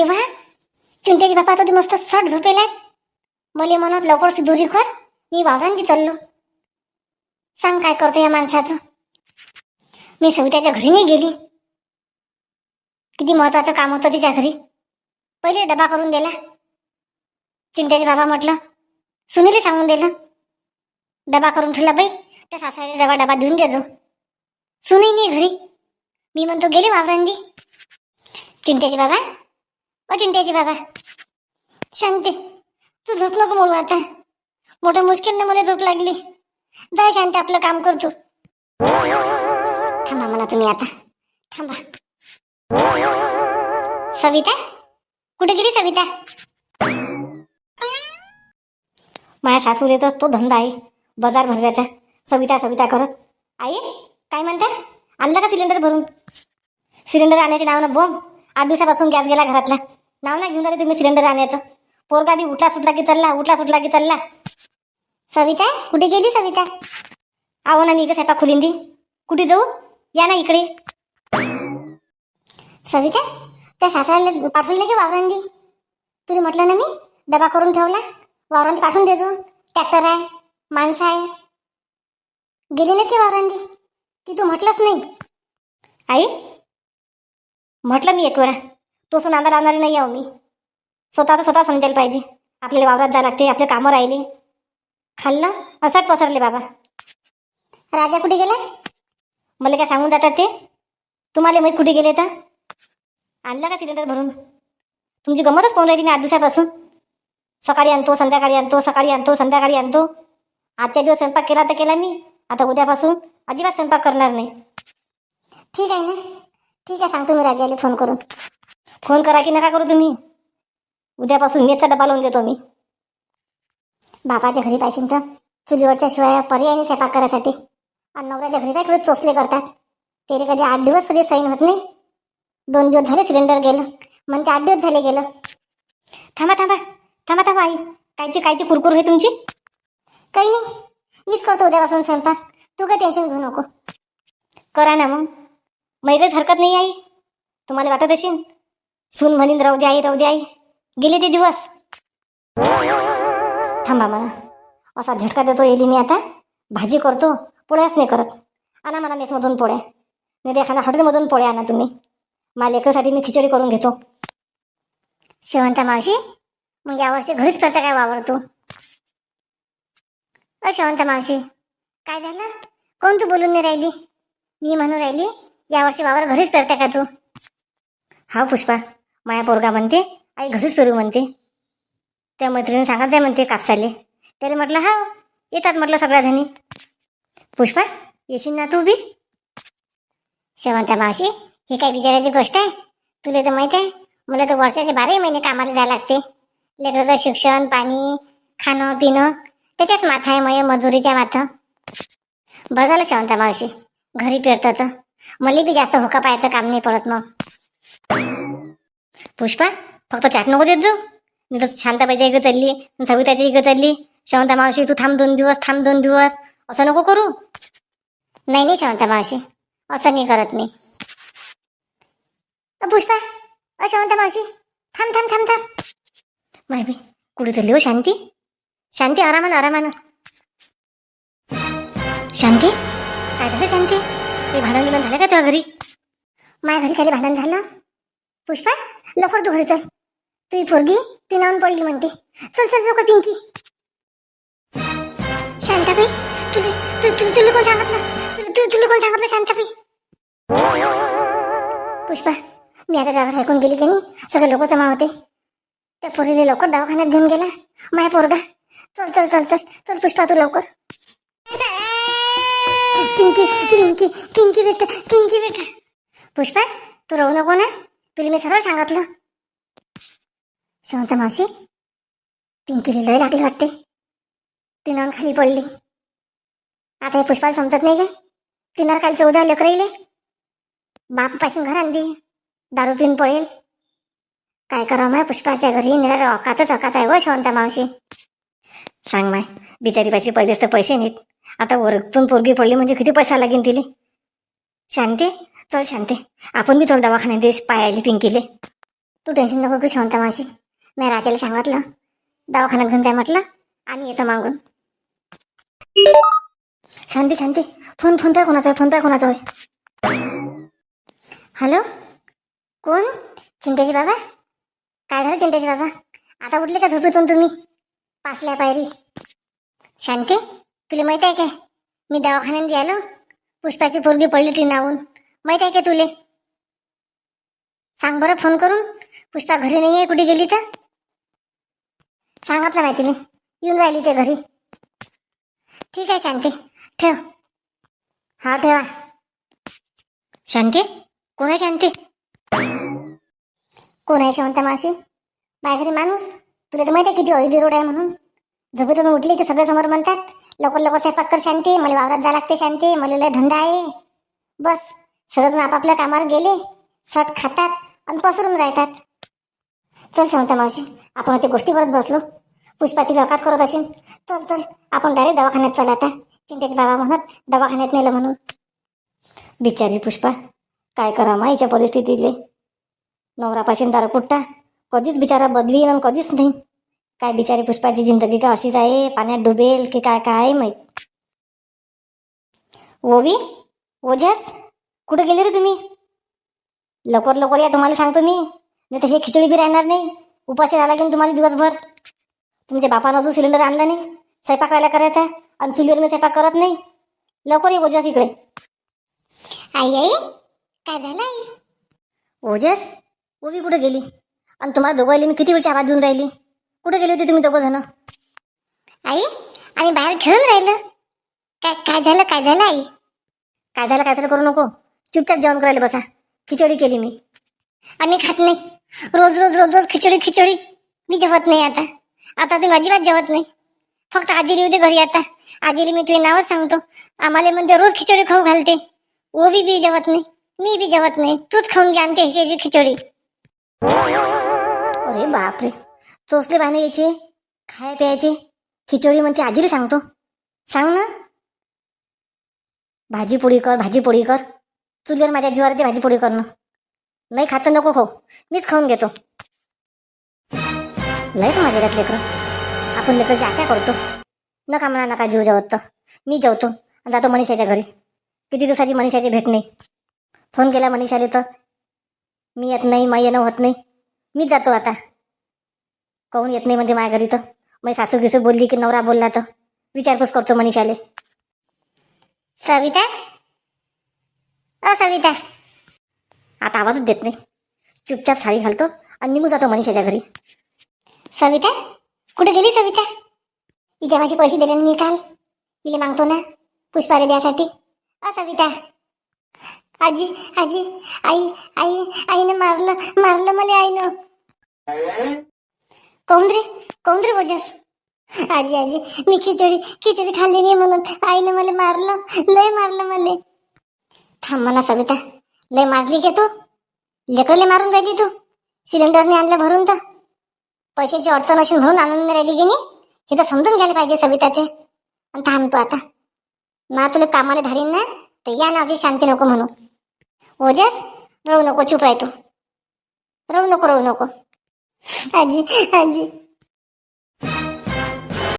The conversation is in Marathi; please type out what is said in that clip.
देवा, चिंट्याची बापा तर मस्त सट झोपेला. मले म्हणत लवकर दुरी कर, मी वावरांनी चाललो. सांग काय करतो या माणसाचं. मी सविताच्या घरी नाही गेली. किती महत्वाचं काम होतं तिच्या घरी. पहिले डबा करून दिला. चिंट्याचे बाबा म्हटलं सुनीले सांगून दिलं, डबा करून ठेवला बाई, त्या सासऱ्याला डबा देऊन देजो. सुनी नाही घरी. मी म्हणतो गेले वावरांनी. चिंट्याचे बाबा, ओ चिंट्याचे बाबा. शांती, तू झोप नको मोडू आता. मोठ्या मुश्किलने मला झोप लागली. जाय शांती, आपलं काम कर तू. थांबा म्हणा तुम्ही आता, थांबा. सविता कुठे गेली? सविता, माझ्या सासूला तर तो धंदा आहे बाजार भरण्याचा, सविता सविता करत. आई काय म्हणता? आणला का सिलेंडर भरून? सिलेंडर आणायचे नाव ना बॉम्ब. 8 दिवसापासून गॅस गेला घरातला. नाव ना घेऊन आले तुम्ही सिलेंडर आणायचं. पोरगा बी उठला सुटला की चालला, उठला सुटला की चालला. सविता कुठे गेली? सविता, आहो ना, मी इकडे स्वयंपाक खोलीन दी. कुठे जाऊ? या ना इकडे. सविता, त्या सासऱ्याला पाठवले की वावरांनी? तुझे म्हटलं ना मी डबा करून ठेवला, वावरांनी पाठवून देतो. ट्रॅक्टर आहे, माणसं आहे. गेली नाही की वावरांनी? ती तू म्हटलंच नाही. आई म्हटलं मी एक वेळा, तो नांदा लावणारी नाही आहो मी. स्वतः समजायला पाहिजे. आपल्याला वावरात जायला लागते, आपले कामं राहिले. खाल्लं असट पसरले बाबा. राजा कुठे गेला? मला काय सांगून जातात ते? तुम्हाला माहीत कुठे गेले तर? आणला का सिलेंडर भरून? तुमची गमतच पाहून राहिली मी 8 दिवसापासून. सकाळी आणतो, संध्याकाळी आणतो, सकाळी आणतो, संध्याकाळी आणतो. आजच्या दिवस स्वयंपाक केला तर केला मी. आता उद्यापासून अजिबात स्वयंपाक करणार नाही. ठीक आहे ना, ठीक आहे, सांगतो मी राजाला फोन करून. फोन करा की नका करू तुम्ही. उद्यापासून मेचा डबा लावून देतो मी. बापाच्या घरी पाहिजे तर चुलीवरच्या शिवाय पर्याय नाही स्वयंपाक करायसाठी. आणि नवऱ्याच्या घरी काय इकडे चोचले करतात. ते कधी 8 दिवस कधी सैन होत नाही. 2 दिवस झाले सिलेंडर गेलं, म्हणते 8 दिवस झाले गेलं. थांबा थांबा थांबा थांबा आई, कायची कुरकुर आहे तुमची? काही नाही, मीच करतो उद्यापासून स्वयंपाक. तू काही टेन्शन घेऊ नको. करा ना मग, मैगच हरकत नाही आई. तुम्हाला वाटत असेल सून म्हणीन राहू दे आई, गेले ते दिवस. थांबा मला असा झटका देतो येली मी आता. भाजी करतो, पोळ्याच नाही करत. आणा मला मेसमधून पोळ्या, नाही ते एखाद्या हॉटेलमधून पोळ्या आणा तुम्ही. मला लेकरासाठी मी खिचडी करून घेतो. शेवंता मावशी, मग यावर्षी घरीच करता काय वावर तू? शेवंता मावशी, काय झालं? कोण तू बोलून नाही राहिली? मी म्हणून राहिली यावर्षी वावर घरीच करता का तू? हा पुष्पा, माया पोरगा म्हणते आई घरीच करू म्हणते. त्या मैत्रिणी सांगत जाय म्हणते कापसाले. त्याला म्हटलं हा येतात म्हटलं सगळ्या जणी. पुष्पा येशील ना तू बी? शेवंता मावशी, ही काय विचारायची गोष्ट आहे? तुला तर माहित आहे मला तर वर्षाचे 12 महिने कामाला जायला लागते. लेकराचं शिक्षण, पाणी, खाणं पिणं त्याच्याच माथा आहे, मय मजुरीच्या माथा. बरं झालं शेवंता मावशी घरी पेरतं तर मला बी जास्त होका पाहायचं काम नाही पडत. मग पुष्पा फक्त चाट नको देत जाऊ. नाही तर शांताबाईच्या इकडे चालली, सविताच्या इकडे चालली. शेवंता मावशी तू थांब 2 दिवस, थांब 2 दिवस, असं नको करू. नाही शेवंता मावशी, असं नाही करत मी. पुष्पा, शेवंता मावशी थांब थांब थांब थांब. माहिती कुठे चालली हो शांती? शांती आरामानं. शांती काय झालं? शांती ते भांडण गिणं झालं का तुझ्या घरी? माझ्या घरी काही भांडण झालं? पुष्पा लवकर तू घरी चल. तुझी पोरगी ती नावून पडली म्हणते. चल लवकर पिंकी. शांताबाई तुला कोण सांगितलं? तुला कोण सांगितलं शांताबाई? पुष्पा मी आता जागर ऐकून गेली की नाही, सगळे लोक जमा होते. त्या पोरीला लवकर दवाखान्यात घेऊन गेला माझ्या पोरगा. चल पुष्पा तू लवकर. पिंकी बेटा. पुष्पा तू रडू नको ना, तुला मी सरळ सांगितलं. शेवंता मावशी पिंकीला लय लागली वाटते. तिनं खाली पडली. आता हे पुष्पाला समजत नाही गे. तिनं खाली 14 लेकर राहिले. बाप पासून घरात दे दारू पिऊन पडेल. काय करावं माय पुष्पाच्या घरी निरा अकात आहे व शेवंता मावशी. सांग माय बिचारी पाशी पहिलेच तर पैसे नाहीत. आता वरतून पोरगी पडली म्हणजे किती पैसा लागेल तिले. शांती चल शांती आपण बी चल दवाखान्यात देश पायाली पिंकीले. तू टेन्शन नको घेऊ शांता मावशी. मी रात्रीला सांगितलं दवाखान्यात घेऊन जाय म्हटलं. आम्ही येतो मागून. शांती शांती, फोन फोन काय कोणाचा आहे? फोन काय कोणाचा आहे? हॅलो, कोण? चिंतेची बाबा? काय झालं चिंतेची बाबा? आता उठले का झोपेतून तुम्ही? पासल्या पायरी. शांती, तुला माहित आहे काय मी दवाखान्यात आलो? पुष्पाची पोरगी पडली टीनावून. माहित आहे का तुले? सांग बरं फोन करून. पुष्पा घरी नाही आहे, कुठे गेली तर? सांगितलं माहिती नाही, येऊन राहिली ते घरी. ठीक आहे शांती, ठेव. हा ठेवा. शांती, कोण आहे शांती? कोण आहे शांता मावशी? माझ्या घरी माणूस. तुला तर माहिती आहे किती ऐदी रोड आहे म्हणून. झोपेतून उठली की सगळे समोर म्हणतात लवकर लवकर स्वयंपाक कर शांती, मला वावरात जा लागते शांती, मला लय धंदा आहे. बस सगळेजण आपापल्या कामावर गेले, सट खातात आणि पसरून राहतात. चल शांता मावशी, आपण ते गोष्टी करत बसलो. पुष्पा तिला हकात करत असेल. चल चल, आपण डायरेक्ट दवाखान्यात चल आता. चिंतेचे बाबा म्हणत दवाखान्यात नेलं म्हणून. बिचारी पुष्पा, काय करा माईच्या परिस्थितीले. नवरापासून दारू कुट्टा, कधीच बिचारा बदली आणि कधीच नाही. काय बिचारी पुष्पाची जिंदगी का अशीच आहे, पाण्यात डुबेल की काय काय माहित. ओवी, ओजस, कुठे गेले रे तुम्ही? लवकर लवकर या, तुम्हाला सांगतो मी. नाही तर हे खिचडी बी राहणार नाही. उपाशी राहायला लागेल तुम्हाला दिवसभर. तुमच्या बापानं अजून सिलेंडर आणला नाही, स्वयंपाक राहायला करायचा आणि चुलीवर मी स्वयंपाक करत नाही. लवकर ये ओजस इकडे. आई आई, काय झालं आई? ओजस, ओवी कुठे गेली? आणि तुम्हाला दोघं मी किती वेळची आवाज देऊन राहिली. कुठे गेले होते तुम्ही दोघं जण? आई, आम्ही बाहेर खेळून राहिलो. काय काय झालं काय झालं आई? काय झालं करू नको. चुपचाप जेवण करायला बसा. खिचडी केली मी. आम्ही खात नाही. रोज रोज रोज रोज खिचडी खिचडी. मी जेवत नाही आता. आता ते अजिबात जेवत नाही. फक्त आजीली होते घरी आता. आजीली मी तुझे नावच सांगतो, आम्हाला म्हणजे रोज खिचडी खाऊ घालते. ओवी बी जेवत नाही, मी बी जेवत नाही. तूच खाऊन घे आमच्या हिशेची खिचडी. अरे बापरे, चोचले बायने यायचे खाय प्यायचे. खिचडी म्हणते आजीला सांगतो. सांग ना. भाजी पोळी कर, भाजी पोळी कर. चुलीवर माझ्या जीवावर ते भाजी पोळी करणं. नाही खात नको खाऊ, मीच खाऊन घेतो. लयच माझ्या घरात लेकरं. आपण लेकरची आशा करतो. नका म्हणा नका जीव जेवत तर मी जेवतो आणि जातो मनीषाच्या घरी. किती दिवसाची मनीषाची भेट नाही. फोन केला मनीषाले तर मी येत नाही, माई येणं होत नाही. मीच जातो आता. काहून येत नाही म्हणजे माझ्या घरी तर माझी सासू गिसू बोलली की नवरा बोलला तर विचारपूस करतो मनीषाले. सविता, अ सविता. आता आवाजच देत नाही. चुपचाप साडी घालतो आणि निघून जातो मनीषाच्या घरी. सविता, कुठे गेली सविता? तिच्या माझे पैसे दिले मी काल. तिला मागतो ना पुष्पाला द्यासाठी. अ सविता. आजी आजी, आई आई, आईनं मारलं मला आईनं. काऊन रे बोजस? आजी आजी, मी खिचडी खाल्ली नाही म्हणून आईनं मला मारलं, लय मारलं मला. थांब म्हणा सविता, लय मारली के तू? लेकरले मारून राहिली तू? सिलेंडरने आणलं भरून तर पैशाची अडचण अशी म्हणून आणून राहिली की नाही? हे तर समजून घ्यायला पाहिजे सविताचे. आणि थांबतो आता ना, तुला कामाला धारीन ना तर या नावची शांती नको म्हणू. ओजस, रडू नको, चुप राह तू. रडू नको. आजी आजी,